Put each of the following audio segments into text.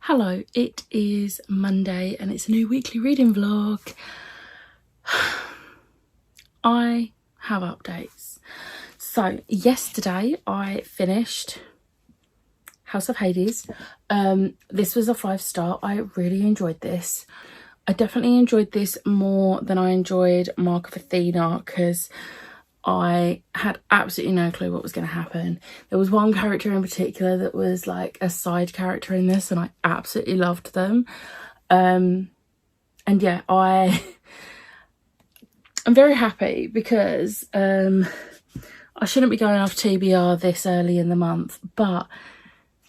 Hello, it is Monday and it's a new weekly reading vlog. I have updates. So yesterday I finished House of Hades. This was a 5-star. I really enjoyed this. I definitely enjoyed this more than I enjoyed Mark of Athena because I had absolutely no clue what was going to happen. There was one character in particular that was like a side character in this and I absolutely loved them. And yeah, I'm very happy because I shouldn't be going off TBR this early in the month, but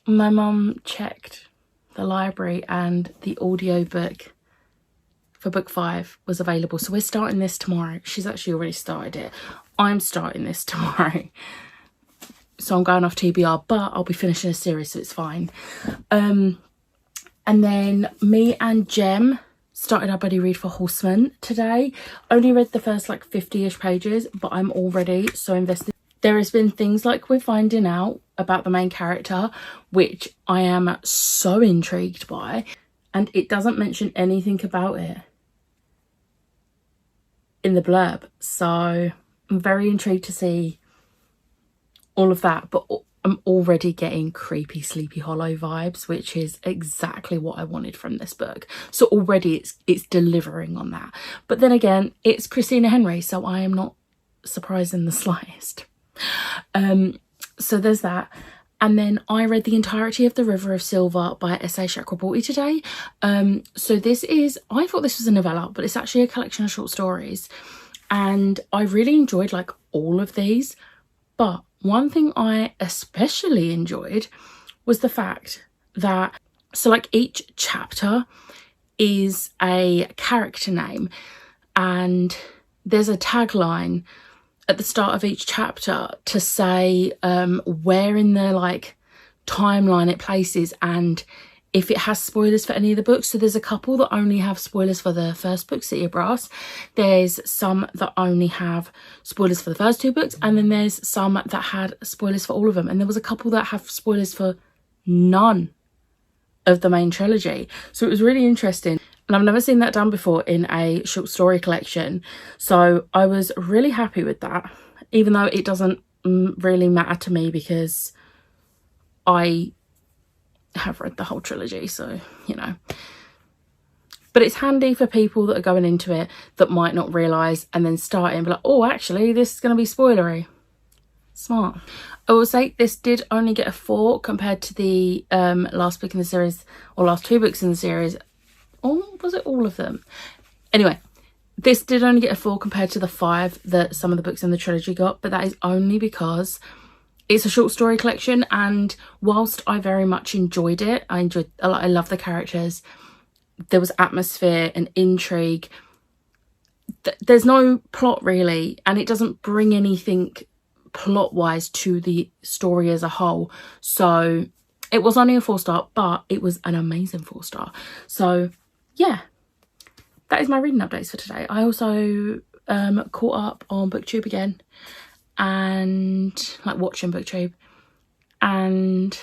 my mum checked the library and the audiobook for book 5 was available. So we're starting this tomorrow. She's actually already started it. I'm starting this tomorrow. So I'm going off TBR, but I'll be finishing a series, so it's fine. And then me and Jem started our buddy read for Horseman today. Only read the first like 50-ish pages, but I'm already so invested. There has been things like we're finding out about the main character, which I am so intrigued by. And it doesn't mention anything about it in the blurb. So I'm very intrigued to see all of that, but I'm already getting creepy Sleepy Hollow vibes, which is exactly what I wanted from this book. So already it's delivering on that. But then again, it's Christina Henry, so I am not surprised in the slightest. So there's that. And then I read the entirety of The River of Silver by S.A. Chakraborty today. So this is, I thought this was a novella, but it's actually a collection of short stories. And I really enjoyed like all of these. But one thing I especially enjoyed was the fact that, so like each chapter is a character name and there's a tagline at the start of each chapter to say where in the like timeline it places and if it has spoilers for any of the books. So there's a couple that only have spoilers for the first book, City of Brass. There's some that only have spoilers for the first 2 books, and then there's some that had spoilers for all of them, and there was a couple that have spoilers for none of the main trilogy. So it was really interesting. And I've never seen that done before in a short story collection. So I was really happy with that, even though it doesn't really matter to me because I have read the whole trilogy. So, you know. But it's handy for people that are going into it that might not realise and then starting and be like, oh, actually, this is going to be spoilery. Smart. I will say this did only get a 4 compared to the last book in the series, or last 2 books in the series. Oh, was it all of them? Anyway, this did only get a 4 compared to the 5 that some of the books in the trilogy got, but that is only because it's a short story collection, and whilst I very much enjoyed it, I love the characters, there was atmosphere and intrigue. There's no plot really, and it doesn't bring anything plot-wise to the story as a whole. So it was only a 4-star, but it was an amazing 4-star. So yeah, that is my reading updates for today. I also caught up on BookTube again, and like watching BookTube, and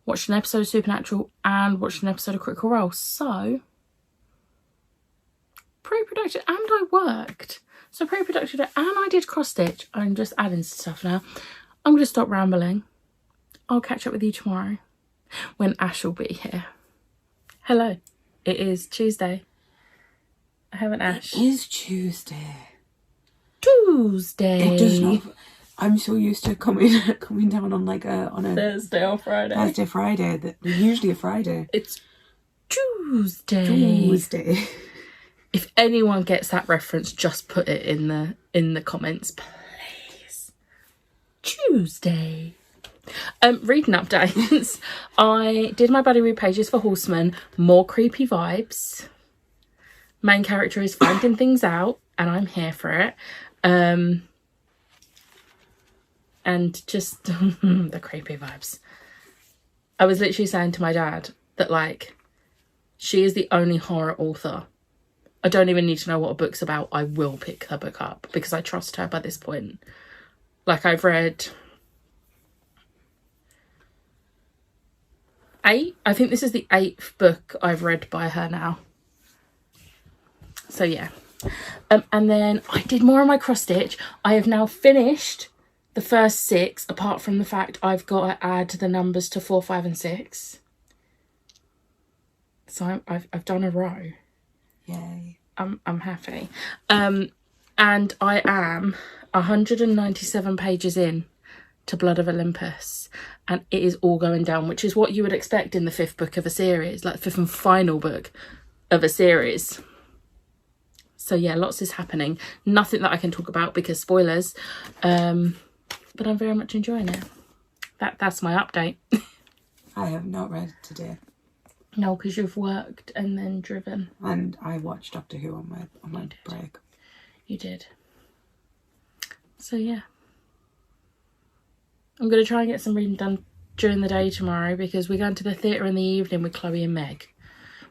watched an episode of Supernatural and watched an episode of Critical Role. So pretty productive, and I worked. So pretty productive, and I did cross stitch. I'm just adding stuff now. I'm going to stop rambling. I'll catch up with you tomorrow when Ash will be here. Hello. It is Tuesday. I haven't Ash. It is Tuesday. Tuesday. It does not. I'm so used to coming down on like on a Thursday or Friday. Friday. Usually a Friday. It's Tuesday. Tuesday. If anyone gets that reference, just put it in the comments, please. Tuesday. Reading updates. I did my buddy read pages for Horseman. More creepy vibes. Main character is finding things out, and I'm here for it. And just the creepy vibes. I was literally saying to my dad that like she is the only horror author. I don't even need to know what a book's about. I will pick her book up because I trust her by this point. Like I've read 8. I think this is the 8th book I've read by her now. So yeah. And then I did more on my cross stitch. I have now finished the first 6, apart from the fact I've got to add the numbers to 4, 5 and 6. So I've done a row. Yay. I'm happy. And I am 197 pages in to Blood of Olympus, and it is all going down, which is what you would expect in the 5th book of a series, like 5th and final book of a series. So yeah, lots is happening. Nothing that I can talk about because spoilers, but I'm very much enjoying it. That's my update. I have not read today. No, because you've worked and then driven. And I watched Doctor Who on my break. You did. So yeah. I'm going to try and get some reading done during the day tomorrow because we're going to the theatre in the evening with Chloe and Meg.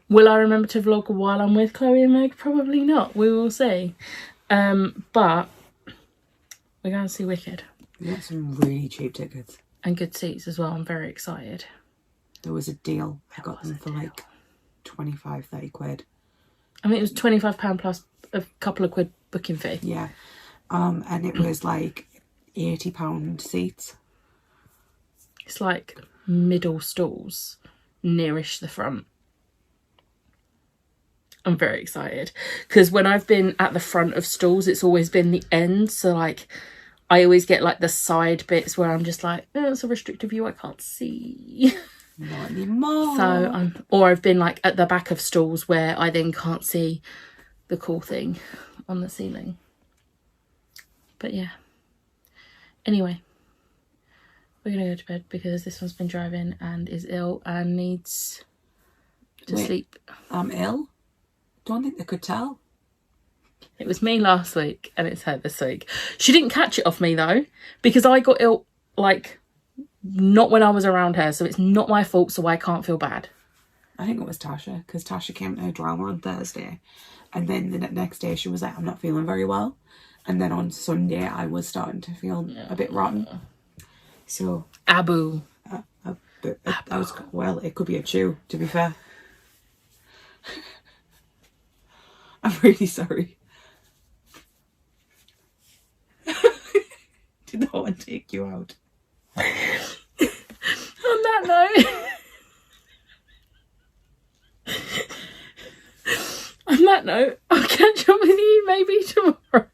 Will I remember to vlog while I'm with Chloe and Meg? Probably not. We will see. But we're going to see Wicked. We got some really cheap tickets. And good seats as well. I'm very excited. There was a deal. I got them for like 25, 30 quid. I mean, it was £25 plus a couple of quid booking fee. Yeah. And it was like £80 seats. It's like middle stalls, nearish the front. I'm very excited because when I've been at the front of stalls, it's always been the end. So like, I always get like the side bits where I'm just like, oh, it's a restricted view, I can't see. Not anymore. So or I've been like at the back of stalls where I then can't see the cool thing on the ceiling. But yeah. Anyway, we're gonna go to bed because this one's been driving and is ill and needs to sleep. I'm ill? Don't think they could tell. It was me last week and it's her this week. She didn't catch it off me though, because I got ill like not when I was around her, so it's not my fault, so I can't feel bad. I think it was Tasha, because Tasha came to her drama on Thursday, and then the next day she was like, I'm not feeling very well, and then on Sunday I was starting to feel a bit rotten. So Abu. I was, well, it could be a chew, to be fair. I'm really sorry. Did that one take you out? On that note, I'll catch up with you maybe tomorrow.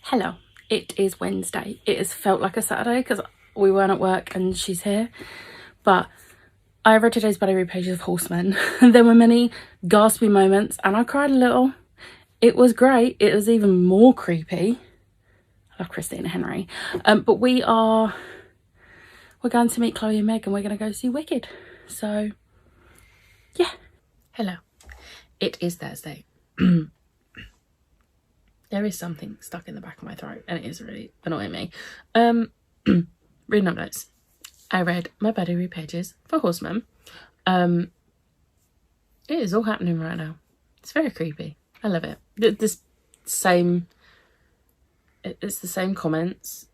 Hello, it is Wednesday. It has felt like a Saturday because we weren't at work and she's here. But I read today's Bloody pages of Horsemen. There were many gaspy moments and I cried a little. It was great. It was even more creepy. I love Christina Henry. But we're going to meet Chloe and Meg and we're going to go see Wicked. So, yeah. Hello. It is Thursday. There is something stuck in the back of my throat and it is really annoying me. Reading updates. I read my Bloody pages for Horsemen. It is all happening right now. It's very creepy. I love it. It's the same comments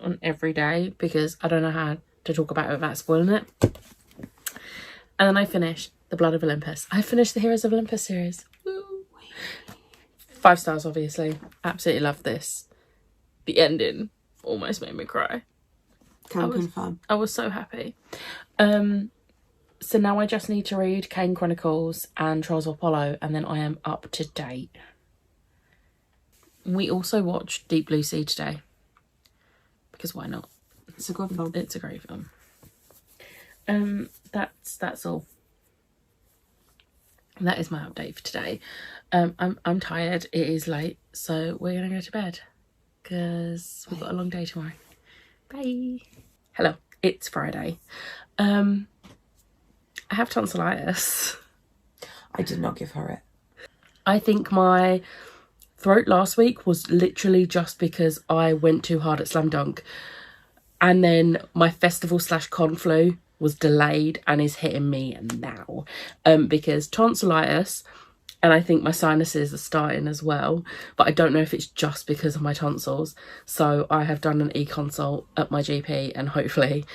on every day because I don't know how to talk about it without spoiling it. And then I finished The Blood of Olympus. I finished the Heroes of Olympus series. Woo. 5 stars, obviously. Absolutely love this. The ending almost made me cry. Can confirm. I was so happy. So now I just need to read Kane Chronicles and Trials of Apollo, and then I am up to date. We also watched Deep Blue Sea today. Because why not? It's a good film. It's a great film. That's all. That is my update for today. I'm tired. It is late, so we're gonna go to bed because we've got a long day tomorrow. Bye. Hello. It's Friday. I have tonsillitis. I did not give her it. I think my throat last week was literally just because I went too hard at Slam Dunk. And then my festival / con flu was delayed and is hitting me now. Because tonsillitis, and I think my sinuses are starting as well. But I don't know if it's just because of my tonsils. So I have done an e-consult at my GP and hopefully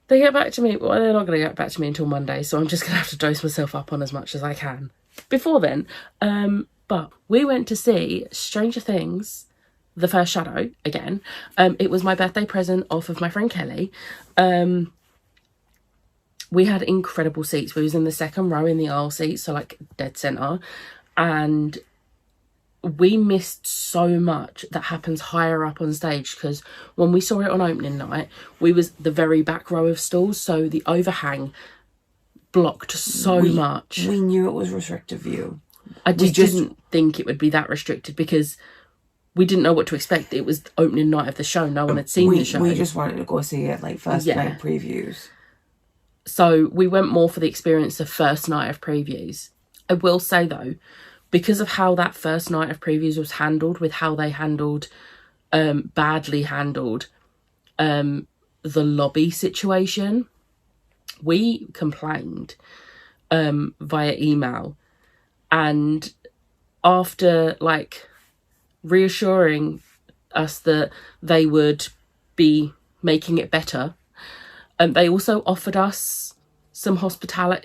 They get back to me. Well, they're not going to get back to me until Monday, so I'm just going to have to dose myself up on as much as I can before then. But we went to see Stranger Things, The First Shadow, again. It was my birthday present off of my friend Kelly. We had incredible seats. We was in the second row in the aisle seats, so like dead centre. And we missed so much that happens higher up on stage, because when we saw it on opening night, we was the very back row of stalls, so the overhang blocked so much. We knew it was restricted view. I just didn't think it would be that restricted, because we didn't know what to expect. It was opening night of the show. No one had seen the show. We just wanted to go see it, like first night previews. So we went more for the experience of first night of previews. I will say though, because of how that first night of previews was handled, with how they badly handled the lobby situation, we complained via email. And after like reassuring us that they would be making it better, they also offered us some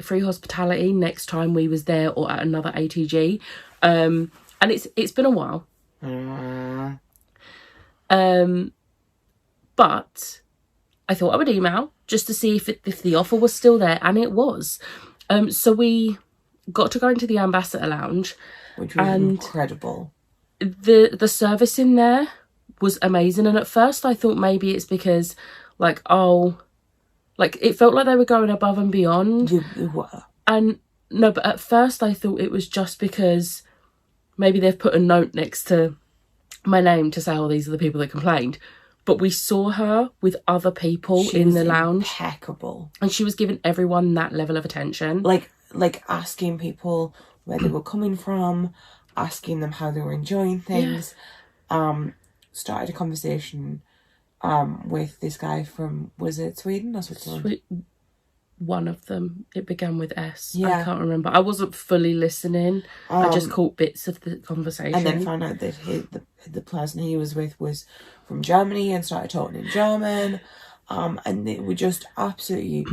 free hospitality next time we was there or at another ATG. And it's been a while. But I thought I would email just to see if the offer was still there, and it was. So we got to go into the Ambassador Lounge, which was incredible. The service in there was amazing, and at first I thought maybe it's because it felt like they were going above and beyond. And no, but at first I thought it was just because maybe they've put a note next to my name to say, oh, these are the people that complained. But we saw her with other people in the lounge. Impeccable. And she was giving everyone that level of attention. Like asking people where they were coming from, asking them how they were enjoying things. Yeah. Started a conversation with this guy from, was it Sweden or Switzerland? One of them. It began with S. Yeah. I can't remember. I wasn't fully listening. I just caught bits of the conversation. And then found out that the person he was with was from Germany and started talking in German. And they were just absolutely...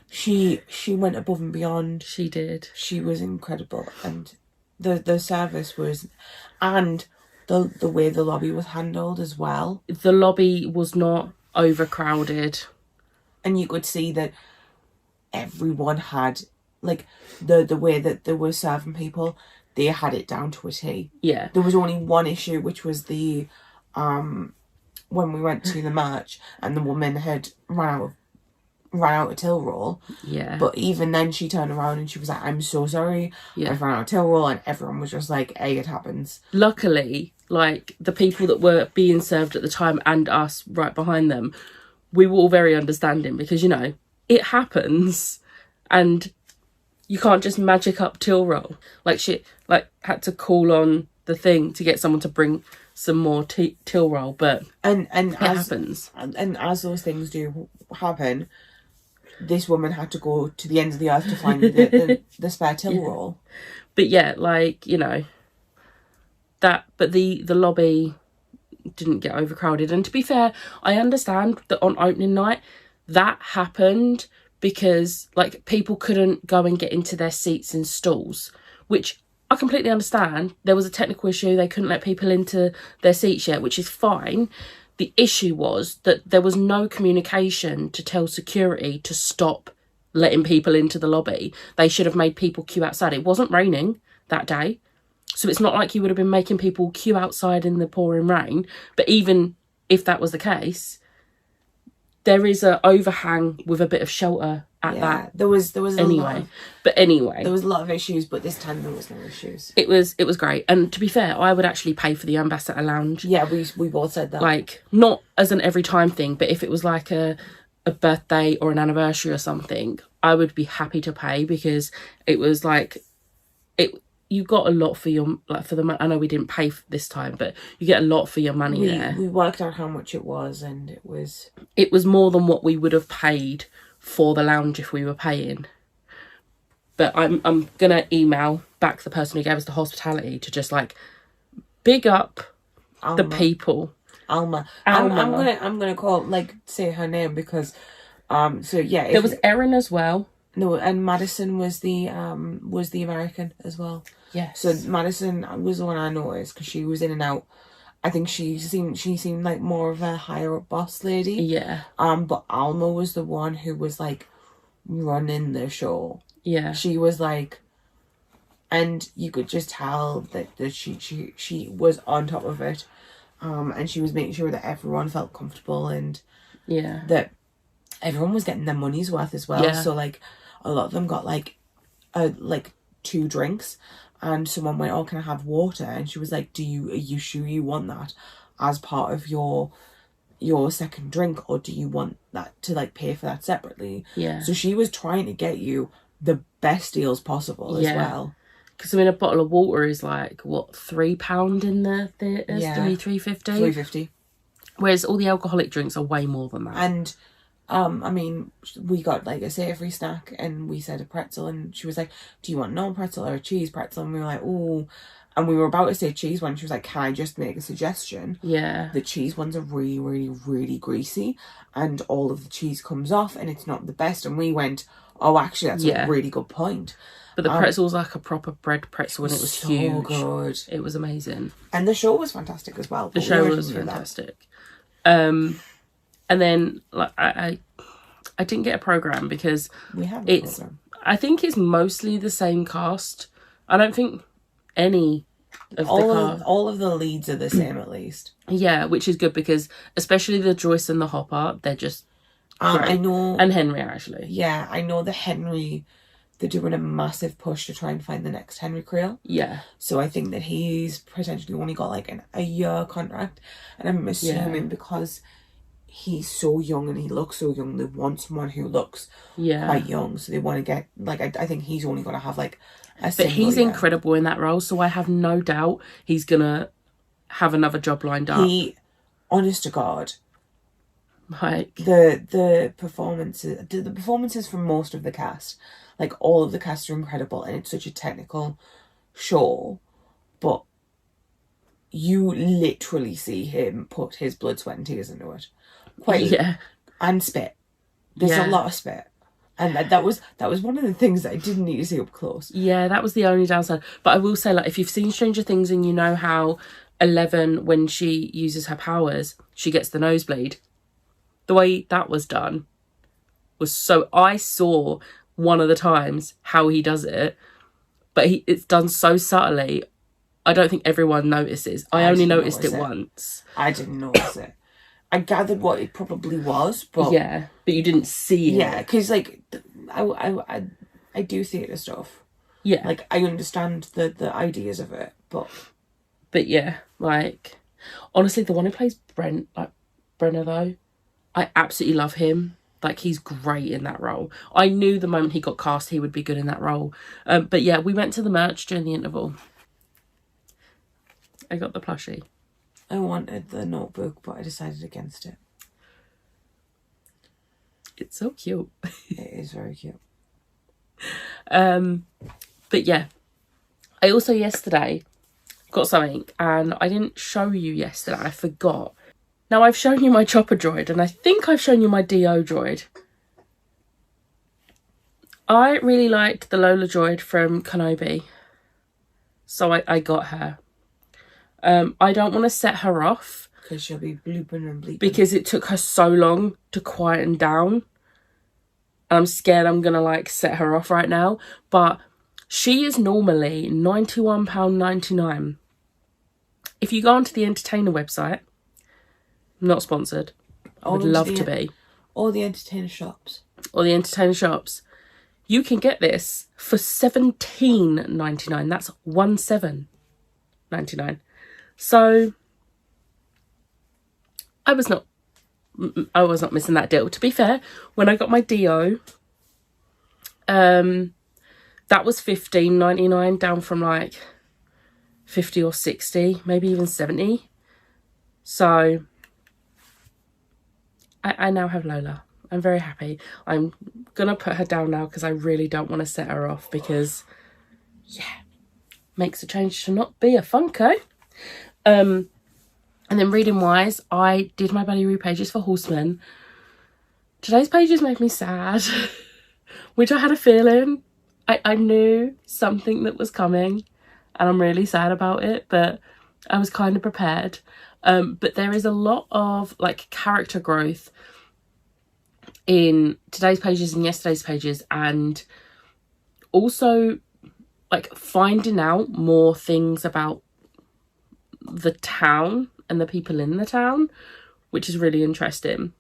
She went above and beyond. She did. She was incredible. And the service was... And the way the lobby was handled as well. The lobby was not overcrowded. And you could see that everyone had, like, the way that they were serving people, they had it down to a T. Yeah. There was only one issue, which was the when we went to the match and the woman had ran out of till roll. Yeah. But even then she turned around and she was like, I'm so sorry. Yeah. I've ran out of till roll, and everyone was just like, hey, it happens. Luckily, like, the people that were being served at the time and us right behind them, we were all very understanding, because, you know, it happens and you can't just magic up till roll. Like, she had to call on the thing to get someone to bring some more till roll, but it happens. And as those things do happen, this woman had to go to the ends of the earth to find the spare till roll. But yeah, like, you know, but the lobby didn't get overcrowded. And to be fair, I understand that on opening night that happened because, like, people couldn't go and get into their seats in stalls, which I completely understand. There was a technical issue. They couldn't let people into their seats yet, which is fine. The issue was that there was no communication to tell security to stop letting people into the lobby. They should have made people queue outside. It wasn't raining that day, so it's not like you would have been making people queue outside in the pouring rain. But even if that was the case, there is a overhang with a bit of shelter at that. There was anyway. There was a lot of issues, but this time there was no issues. It was great. And to be fair, I would actually pay for the Ambassador Lounge. Yeah, we both said that. Like, not as an every time thing, but if it was like a birthday or an anniversary or something, I would be happy to pay, because it was like you got a lot for your, like, for the money. I know we didn't pay for this time, but you get a lot for your money there. We worked out how much it was, and it was more than what we would have paid for the lounge if we were paying. But I'm gonna email back the person who gave us the hospitality to just, like, big up Alma. The people. Alma. I'm gonna call, like, say her name, because So yeah, There was Erin as well. no, and Madison was the American as well. Yes. So Madison was the one I noticed because she was in and out. I think she seemed like more of a higher up boss lady. Yeah. But Alma was the one who was like running the show. Yeah. She was like, and you could just tell that she was on top of it. And she was making sure that everyone felt comfortable and yeah, that everyone was getting their money's worth as well. Yeah. So like a lot of them got like 2 drinks, and someone went, "Oh, can I have water?" And she was like, are you sure you want that as part of your second drink, or do you want that to like pay for that separately? Yeah. So she was trying to get you the best deals possible as well. Because I mean, a bottle of water is like what, £3 in the theatres? Yeah. £3.50. $3.50. Whereas all the alcoholic drinks are way more than that. And I mean, we got like a savoury snack, and we said a pretzel, and she was like, "Do you want non-pretzel or a cheese pretzel?" And we were like, "Oh," and we were about to say cheese one. She was like, "Can I just make a suggestion?" Yeah. The cheese ones are really, really, really greasy, and all of the cheese comes off, and it's not the best. And we went, "Oh, actually, that's a really good point." But the pretzel was like a proper bread pretzel, and it was so huge. good. It was amazing. And the show was fantastic as well. The show was fantastic. And then like I didn't get a program because we have I think it's mostly the same cast. I don't think any of all of the leads are the same at least. Yeah, which is good because especially the Joyce and the Hopper, they're just great. I know, and Henry actually. Yeah, I know the Henry. They're doing a massive push to try and find the next Henry Creel. Yeah. So I think that he's potentially only got like a year contract, and I'm assuming because he's so young and he looks so young, they want someone who looks quite young. So they want to get like I think he's only going to have like a But he's incredible in that role, so I have no doubt he's gonna have another job lined up. Honest to God, like the performances from most of the cast, like all of the cast are incredible, and it's such a technical show, but you literally see him put his blood, sweat and tears into it. And spit. There's a lot of spit. And that was one of the things that I didn't need to see up close. Yeah, that was the only downside. But I will say, like, if you've seen Stranger Things and you know how Eleven, when she uses her powers, she gets the nosebleed. The way that was done was so... I saw one of the times how he does it, but it's done so subtly, I don't think everyone notices. I only noticed it once. I didn't notice it. I gathered what it probably was, but... Yeah, but you didn't see it. Yeah, because, like, I do theatre stuff. Yeah. Like, I understand the ideas of it, but... But, yeah, like... Honestly, the one who plays Brenner, though, I absolutely love him. Like, he's great in that role. I knew the moment he got cast, he would be good in that role. But, yeah, we went to the merch during the interval. I got the plushie. I wanted the notebook, but I decided against it. It's so cute. It is very cute. But yeah, I also yesterday got something, and I didn't show you yesterday. I forgot. Now I've shown you my chopper droid, and I think I've shown you my DO droid. I really liked the Lola droid from Kenobi, so I got her. I don't want to set her off. Because she'll be blooping and bleeping. Because it took her so long to quieten down. And I'm scared I'm going to, like, set her off right now. But she is normally £91.99. If you go onto the Entertainer website, not sponsored, I would love to be. Or the Entertainer shops. Or the Entertainer shops. You can get this for £17.99. That's $17.99. So I was not missing that deal. To be fair, when I got my DO, that was $15.99, down from like 50 or 60, maybe even 70. So I now have Lola. I'm very happy. I'm gonna put her down now because I really don't want to set her off, because makes a change to not be a Funko. And then reading wise, I did my Belly Roo pages for Horseman. Today's Pages made me sad, which I had a feeling. I knew something that was coming, and I'm really sad about it, but I was kind of prepared. But there is a lot of like character growth in Today's Pages and Yesterday's Pages, and also like finding out more things about the town and the people in the town, which is really interesting.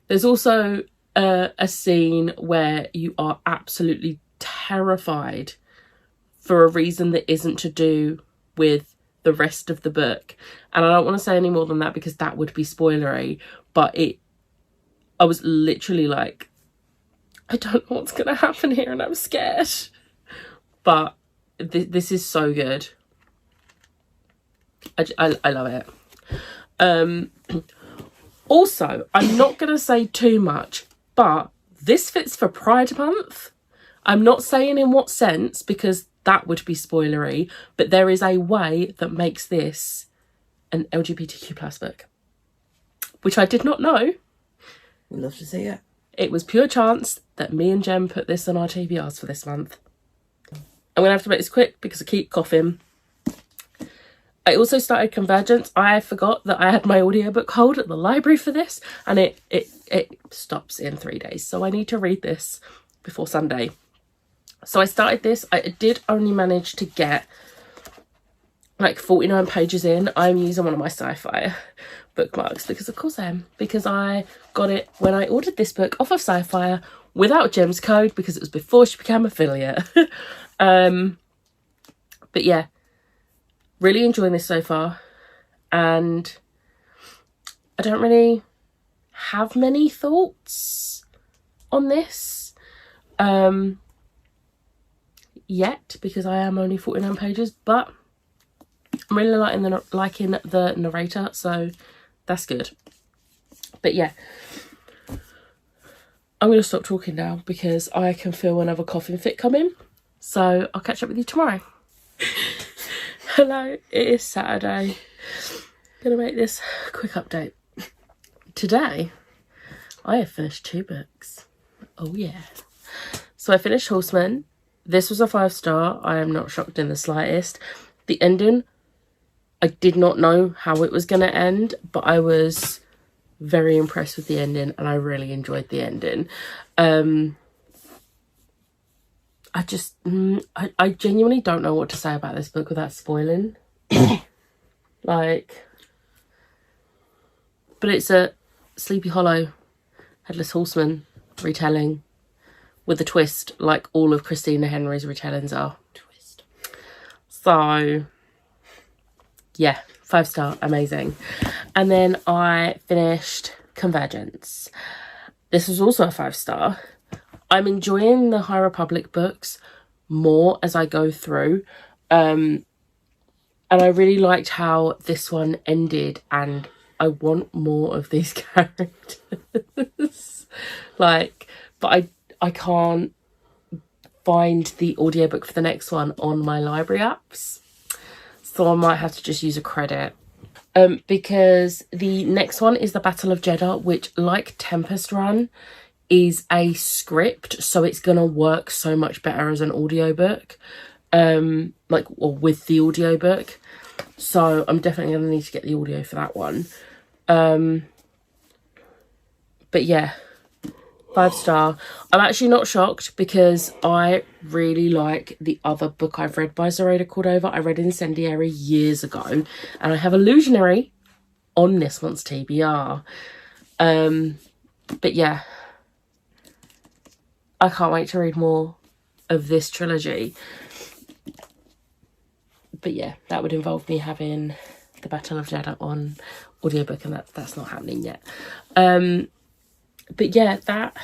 There's also a scene where you are absolutely terrified for a reason that isn't to do with the rest of the book, and I don't want to say any more than that because that would be spoilery, but I was literally like, I don't know what's gonna happen here and I'm scared. But this is so good. I love it. Also, I'm not gonna say too much, but this fits for Pride Month. I'm not saying in what sense because that would be spoilery, but there is a way that makes this an LGBTQ+ book, which I did not know. We'd love to see it. It was pure chance that me and Jem put this on our TBRs for this month. I'm gonna have to make this quick because I keep coughing. I also started Convergence. I forgot that I had my audiobook hold at the library for this, and it stops in 3 days, so I need to read this before Sunday. So I started this. I did only manage to get like 49 pages in. I'm using one of my sci-fi bookmarks because of course I am, because I got it when I ordered this book off of Sci-Fi without Jem's code because it was before she became affiliate. But yeah, really enjoying this so far, and I don't really have many thoughts on this yet because I am only 49 pages, but I'm really liking the narrator, so that's good. But yeah, I'm going to stop talking now because I can feel another coughing fit coming, so I'll catch up with you tomorrow. Hello, it is Saturday. Gonna make this quick update. Today, I have finished 2 books. Oh yeah. So I finished Horseman. This was a 5-star. I am not shocked in the slightest. The ending, I did not know how it was going to end, but I was very impressed with the ending and I really enjoyed the ending. I genuinely don't know what to say about this book without spoiling. Like, but it's a Sleepy Hollow, Headless Horseman retelling with a twist, like all of Christina Henry's retellings are. Twist. So, yeah, 5-star, amazing. And then I finished Convergence. This was also a 5-star. I'm enjoying the High Republic books more as I go through. And I really liked how this one ended, and I want more of these characters. Like, but I can't find the audiobook for the next one on my library apps. So I might have to just use a credit. Because the next one is the Battle of Jeddah, which, like Tempest Run, is a script, so it's gonna work so much better as an audiobook, with the audiobook. So I'm definitely gonna need to get the audio for that one. But yeah, 5-star. I'm actually not shocked because I really like the other book I've read by Zoraida Cordova. I read Incendiary years ago, and I have Illusionary on this month's TBR. But yeah, I can't wait to read more of this trilogy. But yeah, that would involve me having the Battle of Jeddah on audiobook, and that's not happening yet. But yeah, that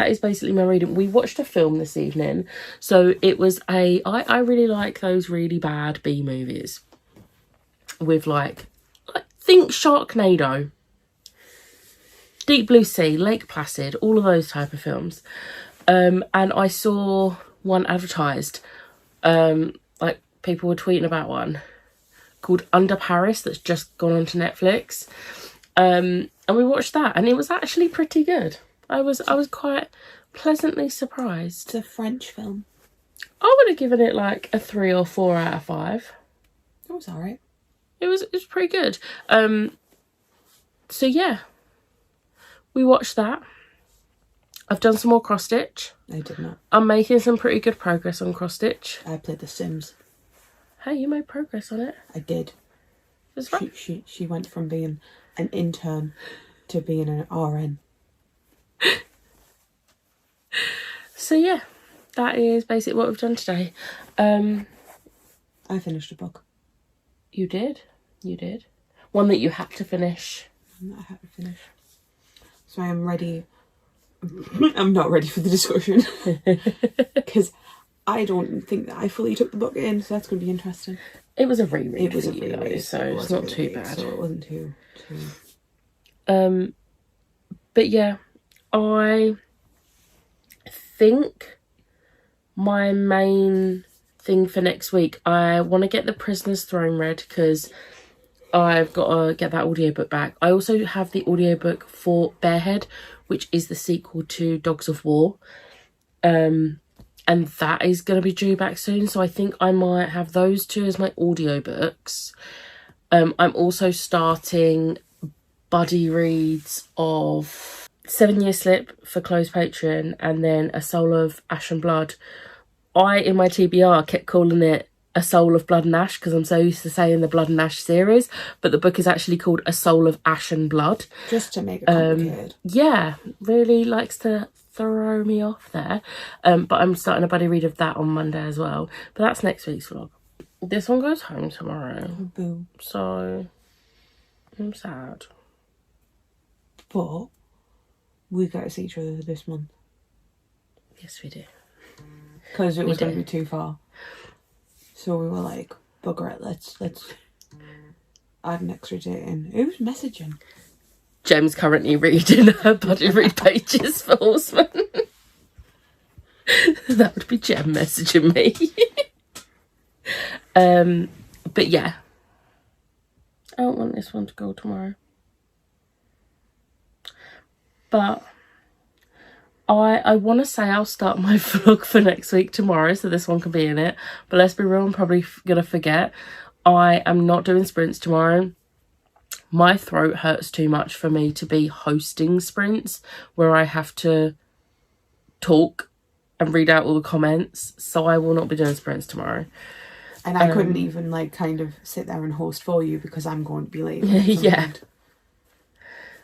is basically my reading. We watched a film this evening, so it was I really like those really bad B movies with like think Sharknado, Deep Blue Sea, Lake Placid, all of those type of films. And I saw one advertised, like people were tweeting about one called Under Paris that's just gone onto Netflix. And we watched that, and it was actually pretty good. I was quite pleasantly surprised. It's a French film. I would have given it like a 3 or 4 out of 5. It was alright. It was pretty good. So yeah, we watched that. I've done some more cross stitch. I did not. I'm making some pretty good progress on cross stitch. I played The Sims. Hey, you made progress on it. I did. It was fun. She went from being an intern to being an RN. So yeah, that is basically what we've done today. I finished a book. You did. One that you had to finish. I had to finish. So I am ready. I'm not ready for the discussion. Because I don't think that I fully took the book in, so that's going to be interesting. It was a reread. It was a reread, reread, so it's not too bad. So it wasn't too. But yeah, I think my main thing for next week, I want to get The Prisoner's Throne read because I've got to get that audiobook back. I also have the audiobook for Bearhead, which is the sequel to Dogs of War. And that is going to be due back soon. So I think I might have those two as my audiobooks. I'm also starting buddy reads of 7 Year Slip for closed Patreon and then A Soul of Ash and Blood. I, in my TBR, kept calling it A Soul of Blood and Ash because I'm so used to saying the Blood and Ash series, but the book is actually called A Soul of Ash and Blood. Just to make it complicated. Yeah, really likes to throw me off there. But I'm starting a buddy read of that on Monday as well. But that's next week's vlog. This one goes home tomorrow. Boo. So I'm sad. But we got to see each other this month. Yes, we do. Because it was going to be too far. So we were like, bugger it, let's add an extra date in. Who's messaging? Gem's currently reading her buddy read pages for Horseman. That would be Gem messaging me. But yeah. I don't want this one to go tomorrow. But I want to say I'll start my vlog for next week tomorrow, so this one can be in it. But let's be real, I'm probably going to forget. I am not doing sprints tomorrow. My throat hurts too much for me to be hosting sprints where I have to talk and read out all the comments. So I will not be doing sprints tomorrow. And I couldn't even like kind of sit there and host for you because I'm going to be late. Yeah.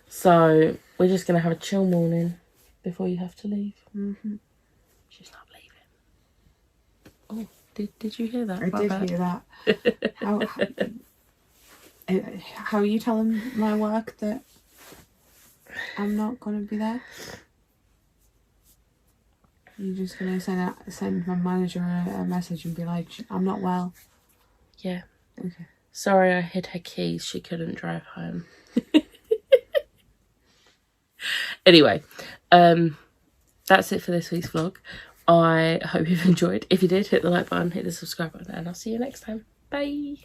So we're just going to have a chill morning before you have to leave. Mm-hmm. She's not leaving. Oh, did you hear that? I did hear that. How are you telling my work that I'm not going to be there? You're just going to send my manager a message and be like, I'm not well? Yeah. Okay. Sorry, I hid her keys. She couldn't drive home. Anyway, that's it for this week's vlog. I hope you've enjoyed. If you did, hit the like button, hit the subscribe button, and I'll see you next time. Bye.